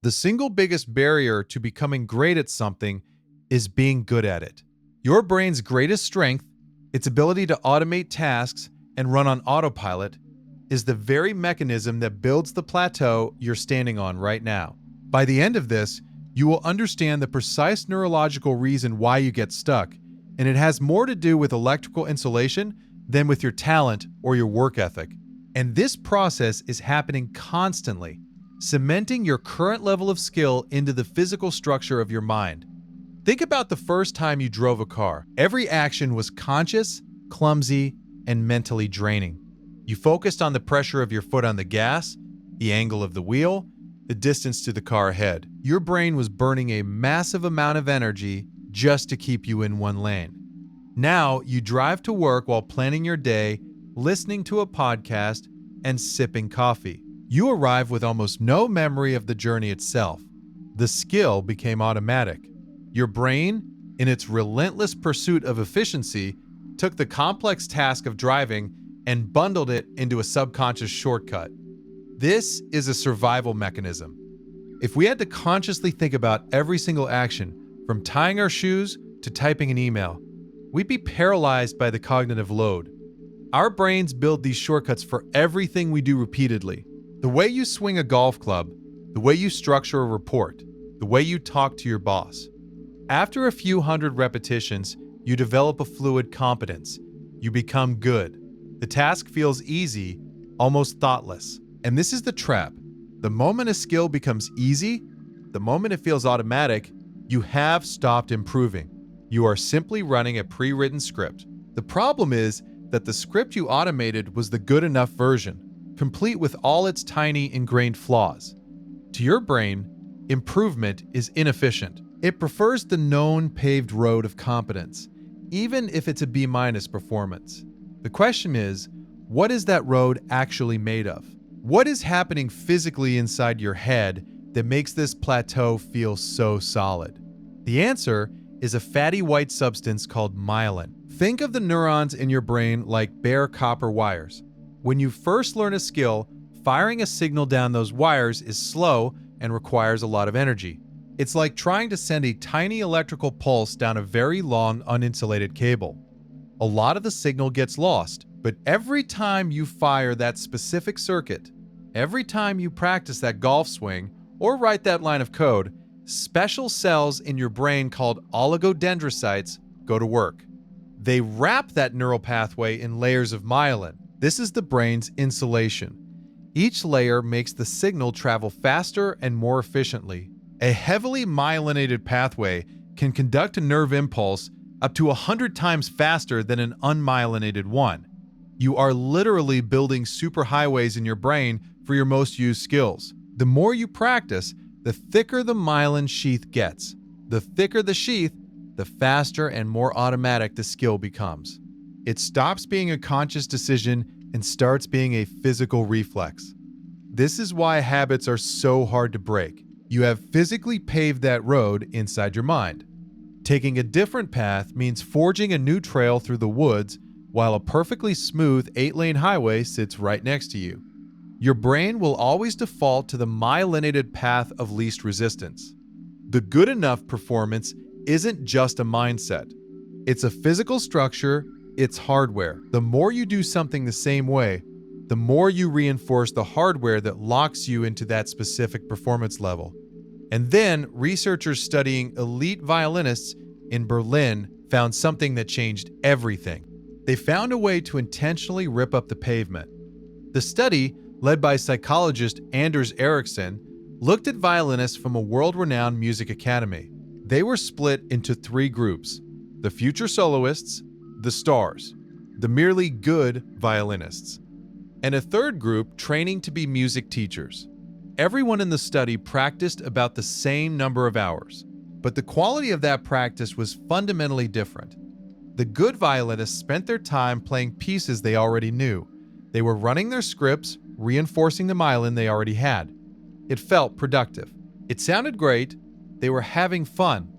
The single biggest barrier to becoming great at something is being good at it. Your brain's greatest strength, its ability to automate tasks and run on autopilot, is the very mechanism that builds the plateau you're standing on right now. By the end of this, you will understand the precise neurological reason why you get stuck, and it has more to do with electrical insulation than with your talent or your work ethic. And this process is happening constantly, cementing your current level of skill into the physical structure of your mind. Think about the first time you drove a car. Every action was conscious, clumsy, and mentally draining. You focused on the pressure of your foot on the gas, the angle of the wheel, the distance to the car ahead. Your brain was burning a massive amount of energy just to keep you in one lane. Now you drive to work while planning your day, listening to a podcast, and sipping coffee. You arrive with almost no memory of the journey itself. The skill became automatic. Your brain, in its relentless pursuit of efficiency, took the complex task of driving and bundled it into a subconscious shortcut. This is a survival mechanism. If we had to consciously think about every single action, from tying our shoes to typing an email, we'd be paralyzed by the cognitive load. Our brains build these shortcuts for everything we do repeatedly. The way you swing a golf club, the way you structure a report, the way you talk to your boss. After a few hundred repetitions, you develop a fluid competence. You become good. The task feels easy, almost thoughtless. And this is the trap. The moment a skill becomes easy, the moment it feels automatic, you have stopped improving. You are simply running a pre-written script. The problem is that the script you automated was the good enough version, complete with all its tiny ingrained flaws. To your brain, improvement is inefficient. It prefers the known paved road of competence, even if it's a B- performance. The question is, what is that road actually made of? What is happening physically inside your head that makes this plateau feel so solid? The answer is a fatty white substance called myelin. Think of the neurons in your brain like bare copper wires. When you first learn a skill, firing a signal down those wires is slow and requires a lot of energy. It's like trying to send a tiny electrical pulse down a very long, uninsulated cable. A lot of the signal gets lost, but every time you fire that specific circuit, every time you practice that golf swing or write that line of code, special cells in your brain called oligodendrocytes go to work. They wrap that neural pathway in layers of myelin. This is the brain's insulation. Each layer makes the signal travel faster and more efficiently. A heavily myelinated pathway can conduct a nerve impulse up to 100 times faster than an unmyelinated one. You are literally building superhighways in your brain for your most used skills. The more you practice, the thicker the myelin sheath gets. The thicker the sheath, the faster and more automatic the skill becomes. It stops being a conscious decision and starts being a physical reflex. This is why habits are so hard to break. You have physically paved that road inside your mind. Taking a different path means forging a new trail through the woods while a perfectly smooth 8-lane highway sits right next to you. Your brain will always default to the myelinated path of least resistance. The good enough performance isn't just a mindset. It's a physical structure, it's hardware. The more you do something the same way, the more you reinforce the hardware that locks you into that specific performance level. And then researchers studying elite violinists in Berlin found something that changed everything. They found a way to intentionally rip up the pavement. The study, led by psychologist Anders Ericsson, looked at violinists from a world-renowned music academy. They were split into 3 groups: the future soloists, the stars, the merely good violinists, and a third group training to be music teachers. Everyone in the study practiced about the same number of hours, but the quality of that practice was fundamentally different. The good violinists spent their time playing pieces they already knew. They were running their scripts, reinforcing the myelin they already had. It felt productive. It sounded great. They were having fun.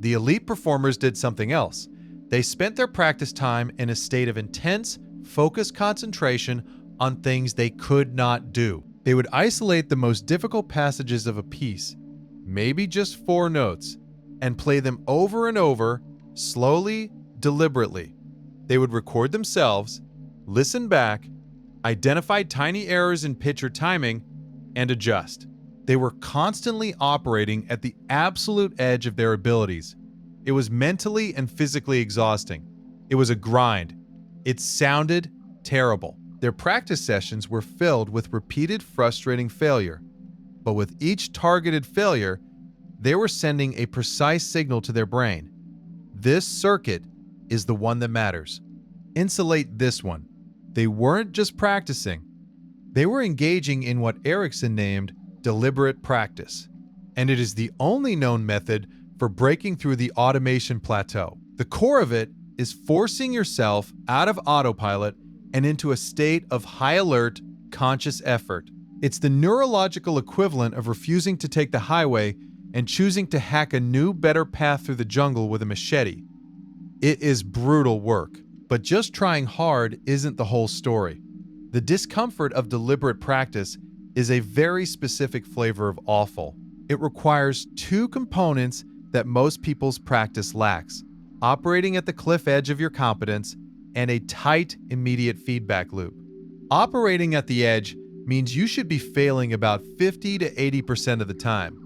The elite performers did something else. They spent their practice time in a state of intense, focused concentration on things they could not do. They would isolate the most difficult passages of a piece, maybe just 4 notes, and play them over and over, slowly, deliberately. They would record themselves, listen back, identify tiny errors in pitch or timing, and adjust. They were constantly operating at the absolute edge of their abilities. It was mentally and physically exhausting. It was a grind. It sounded terrible. Their practice sessions were filled with repeated frustrating failure. But with each targeted failure, they were sending a precise signal to their brain. This circuit is the one that matters. Insulate this one. They weren't just practicing. They were engaging in what Erickson named deliberate practice. And it is the only known method for breaking through the automation plateau. The core of it is forcing yourself out of autopilot and into a state of high alert, conscious effort. It's the neurological equivalent of refusing to take the highway and choosing to hack a new, better path through the jungle with a machete. It is brutal work, but just trying hard isn't the whole story. The discomfort of deliberate practice is a very specific flavor of awful. It requires 2 components that most people's practice lacks: operating at the cliff edge of your competence and a tight, immediate feedback loop. Operating at the edge means you should be failing about 50 to 80% of the time.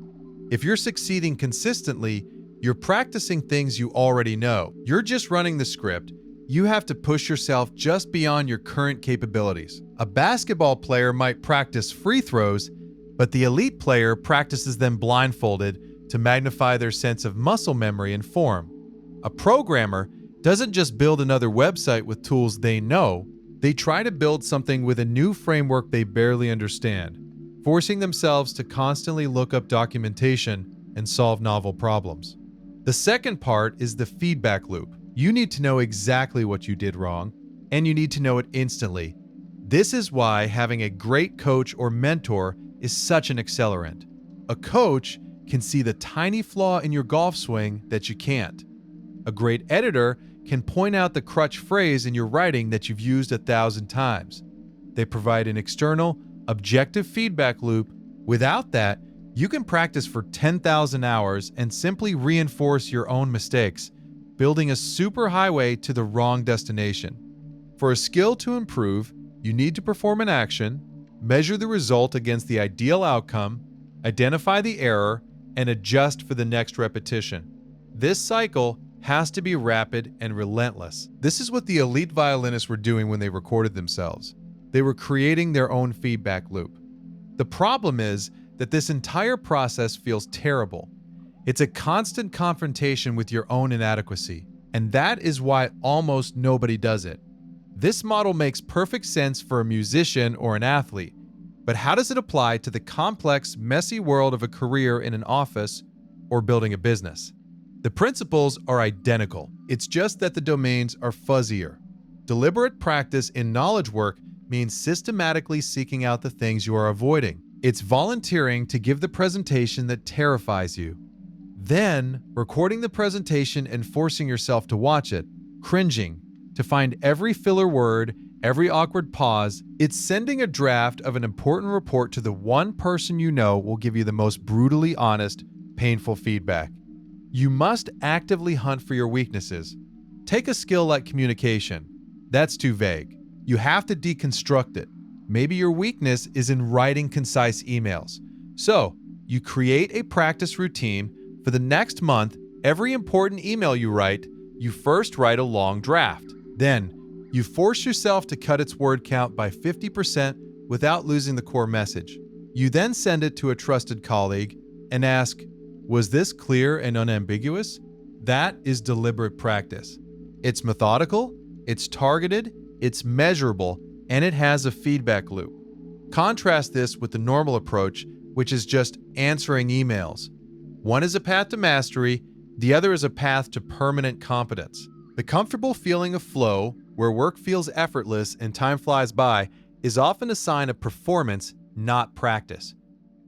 If you're succeeding consistently, you're practicing things you already know. You're just running the script. You have to push yourself just beyond your current capabilities. A basketball player might practice free throws, but the elite player practices them blindfolded to magnify their sense of muscle memory and form. A programmer doesn't just build another website with tools they know. They try to build something with a new framework they barely understand, forcing themselves to constantly look up documentation and solve novel problems. The second part is the feedback loop. You need to know exactly what you did wrong, and you need to know it instantly. This is why having a great coach or mentor is such an accelerant. A coach can see the tiny flaw in your golf swing that you can't. A great editor can point out the crutch phrase in your writing that you've used 1,000 times. They provide an external, objective feedback loop. Without that, you can practice for 10,000 hours and simply reinforce your own mistakes, building a superhighway to the wrong destination. For a skill to improve, you need to perform an action, measure the result against the ideal outcome, identify the error, and adjust for the next repetition. This cycle has to be rapid and relentless. This is what the elite violinists were doing when they recorded themselves. They were creating their own feedback loop. The problem is that this entire process feels terrible. It's a constant confrontation with your own inadequacy, and that is why almost nobody does it. This model makes perfect sense for a musician or an athlete, but how does it apply to the complex, messy world of a career in an office or building a business? The principles are identical. It's just that the domains are fuzzier. Deliberate practice in knowledge work means systematically seeking out the things you are avoiding. It's volunteering to give the presentation that terrifies you, then recording the presentation and forcing yourself to watch it, cringing, to find every filler word, every awkward pause. It's sending a draft of an important report to the one person you know will give you the most brutally honest, painful feedback. You must actively hunt for your weaknesses. Take a skill like communication. That's too vague. You have to deconstruct it. Maybe your weakness is in writing concise emails. So, you create a practice routine. For the next month, every important email you write, you first write a long draft. Then, you force yourself to cut its word count by 50% without losing the core message. You then send it to a trusted colleague and ask, "Was this clear and unambiguous?" That is deliberate practice. It's methodical, it's targeted, it's measurable, and it has a feedback loop. Contrast this with the normal approach, which is just answering emails. One is a path to mastery, the other is a path to permanent competence. The comfortable feeling of flow, where work feels effortless and time flies by, is often a sign of performance, not practice.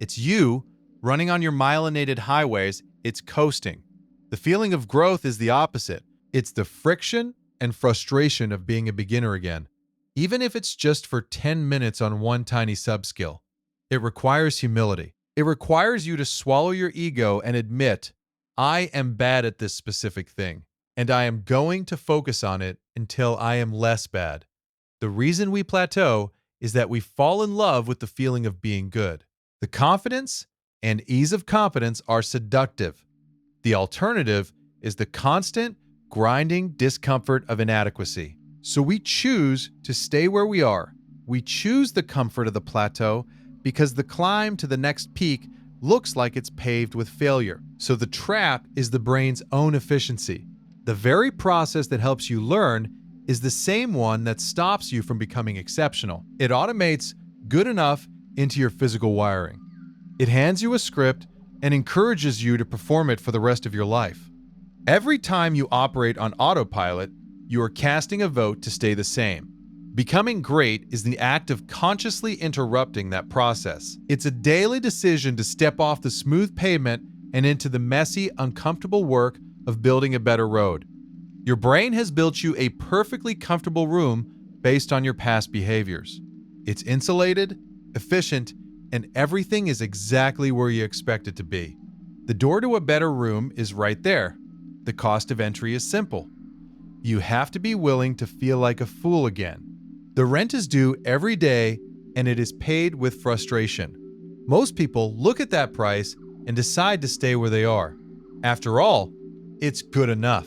It's you running on your myelinated highways, it's coasting. The feeling of growth is the opposite. It's the friction and frustration of being a beginner again. Even if it's just for 10 minutes on one tiny subskill, it requires humility. It requires you to swallow your ego and admit, I am bad at this specific thing, and I am going to focus on it until I am less bad. The reason we plateau is that we fall in love with the feeling of being good. The confidence and ease of competence are seductive. The alternative is the constant, grinding discomfort of inadequacy. So we choose to stay where we are. We choose the comfort of the plateau because the climb to the next peak looks like it's paved with failure. So the trap is the brain's own efficiency. The very process that helps you learn is the same one that stops you from becoming exceptional. It automates good enough into your physical wiring. It hands you a script and encourages you to perform it for the rest of your life. Every time you operate on autopilot, you are casting a vote to stay the same. Becoming great is the act of consciously interrupting that process. It's a daily decision to step off the smooth pavement and into the messy, uncomfortable work of building a better road. Your brain has built you a perfectly comfortable room based on your past behaviors. It's insulated, efficient, and everything is exactly where you expect it to be. The door to a better room is right there. The cost of entry is simple. You have to be willing to feel like a fool again. The rent is due every day, and it is paid with frustration. Most people look at that price and decide to stay where they are. After all, it's good enough.